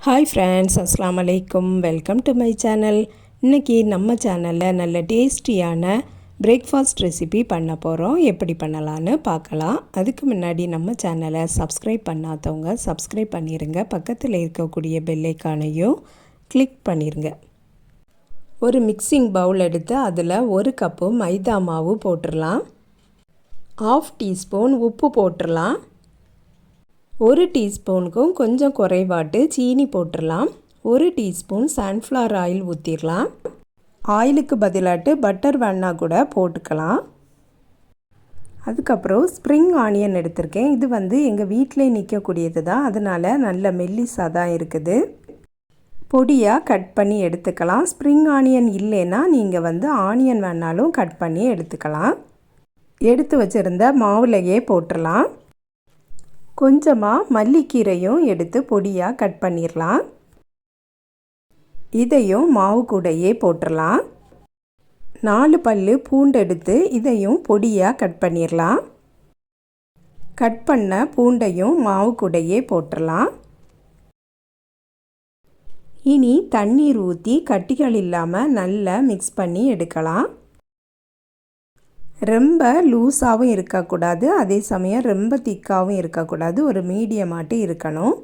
Hi friends, அஸ்ஸலாமு அலைக்கும். Welcome to my channel. இன்றைக்கி நம்ம சேனலில் நல்ல டேஸ்டியான பிரேக்ஃபாஸ்ட் ரெசிபி பண்ண போகிறோம். எப்படி பண்ணலான்னு பார்க்கலாம். அதுக்கு முன்னாடி நம்ம சேனலை சப்ஸ்கிரைப் பண்ணாதவங்க சப்ஸ்கிரைப் பண்ணிடுங்க. பக்கத்தில் இருக்கக்கூடிய பெல் ஐக்கானையும் கிளிக் பண்ணிடுங்க. ஒரு மிக்சிங் பவுல் எடுத்து அதில் 1 கப்பு மைதா மாவு போட்டுடலாம். 1/2 டீஸ்பூன் உப்பு போட்டுடலாம். 1 டீஸ்பூனுக்கும் கொஞ்சம் குறைவாட்டு சீனி போட்டுடலாம். 1 டீஸ்பூன் சன்ஃப்ளவர் ஆயில் ஊற்றிடலாம். ஆயிலுக்கு பதிலாட்டு பட்டர் வேணா கூட போட்டுக்கலாம். அதுக்கப்புறம் ஸ்ப்ரிங் ஆனியன் எடுத்திருக்கேன். இது எங்கள் வீட்டிலே நிற்கக்கூடியது தான், அதனால் நல்ல மெல்லிஸாக தான் இருக்குது. பொடியாக கட் பண்ணி எடுத்துக்கலாம். ஸ்ப்ரிங் ஆனியன் இல்லைன்னா நீங்கள் ஆனியன் வேணாலும் கட் பண்ணி எடுத்துக்கலாம். எடுத்து வச்சுருந்த மாவுலையே போட்டுடலாம். கொஞ்சமாக மல்லிக்கீரையும் எடுத்து பொடியாக கட் பண்ணிடலாம். இதையும் மாவு கூடையே போட்டுடலாம். 4 பல்லு பூண்டு எடுத்து இதையும் பொடியாக கட் பண்ணிடலாம். கட் பண்ண பூண்டையும் மாவு கூடையே போட்டுடலாம். இனி தண்ணீர் ஊற்றி கட்டிகள் இல்லாமல் நல்லா மிக்ஸ் பண்ணி எடுக்கலாம். ரொம்ப லூஸாகவும் இருக்கக்கூடாது, அதே சமயம் ரொம்ப திக்காகவும் இருக்கக்கூடாது, ஒரு மீடியமாட்டு இருக்கணும்.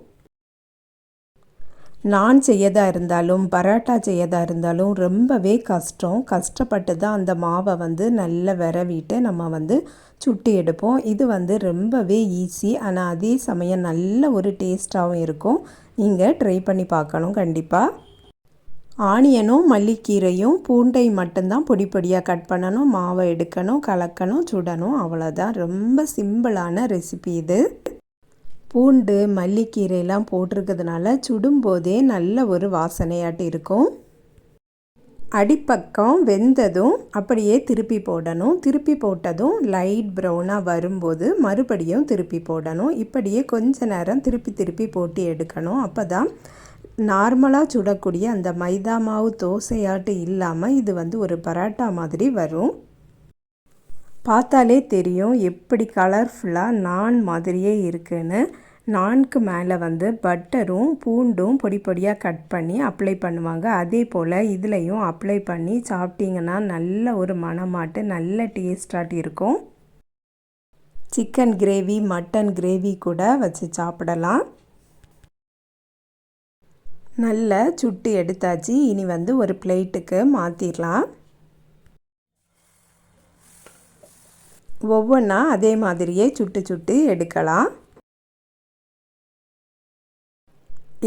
நான் செய்யதாக இருந்தாலும் பரோட்டா செய்யதாக இருந்தாலும் ரொம்பவே கஷ்டப்பட்டு தான் அந்த மாவை நல்லா விரவிட்டு நம்ம சுட்டு எடுப்போம். இது ரொம்பவே ஈஸி, ஆனால் அதே சமயம் நல்ல ஒரு டேஸ்ட்டாகவும் இருக்கும். நீங்கள் ட்ரை பண்ணி பார்க்கணும் கண்டிப்பாக. ஆனியனும் மல்லிக்கீரையும் பூண்டை மட்டும்தான் பொடி பொடியாக கட் பண்ணணும். மாவை எடுக்கணும், கலக்கணும், சுடணும், அவ்வளோதான். ரொம்ப சிம்பிளான ரெசிபி இது. பூண்டு மல்லிக்கீரையெல்லாம் போட்டிருக்கிறதுனால சுடும்போதே நல்ல ஒரு வாசனையாட்டு இருக்கும். அடிப்பக்கம் வெந்ததும் அப்படியே திருப்பி போடணும். திருப்பி போட்டதும் லைட் ப்ரௌனாக வரும்போது மறுபடியும் திருப்பி போடணும். இப்படியே கொஞ்ச நேரம் திருப்பி போட்டு எடுக்கணும். அப்போ தான் நார்மலாக சுடக்கூடிய அந்த மைதா மாவு தோசையாட்டு இல்லாமல் இது ஒரு பரோட்டா மாதிரி வரும். பார்த்தாலே தெரியும் எப்படி கலர்ஃபுல்லாக நான் மாதிரியே இருக்குன்னு. நான்கு மேலே பட்டரும் பூண்டும் பொடி பொடியாக கட் பண்ணி அப்ளை பண்ணுவாங்க. அதே போல் இதுலேயும் அப்ளை பண்ணி சாப்பிட்டிங்கன்னா நல்ல ஒரு மணமாட்டு நல்ல டேஸ்டாட்டு இருக்கும். சிக்கன் கிரேவி மட்டன் கிரேவி கூட வச்சு சாப்பிடலாம். நல்லா சுட்டு எடுத்தாச்சு. இனி ஒரு பிளேட்டுக்கு மாற்றிடலாம். ஒவ்வொன்றா அதே மாதிரியே சுட்டு எடுக்கலாம்.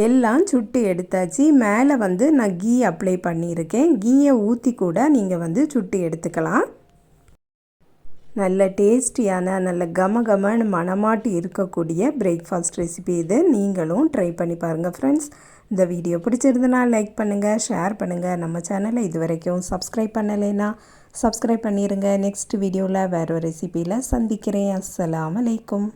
எல்லாம் சுட்டு எடுத்தாச்சு. மேலே நான் கீ அப்ளை பண்ணியிருக்கேன். கீயை ஊற்றி கூட நீங்கள் சுட்டு எடுத்துக்கலாம். நல்ல டேஸ்டியான நல்ல கமகமன்னு மணமாட்டு இருக்கக்கூடிய பிரேக்ஃபாஸ்ட் ரெசிபி இது. நீங்களும் ட்ரை பண்ணி பாருங்கள் ஃப்ரெண்ட்ஸ். இந்த வீடியோ பிடிச்சிருந்தனா லைக் பண்ணுங்கள், ஷேர் பண்ணுங்கள். நம்ம சேனலை இது வரைக்கும் சப்ஸ்கிரைப் பண்ணலைன்னா சப்ஸ்கிரைப் பண்ணிடுங்க. நெக்ஸ்ட் வீடியோவில் வேறு ஒரு ரெசிபியில் சந்திக்கிறேன். அஸ்ஸலாமு அலைக்கும்.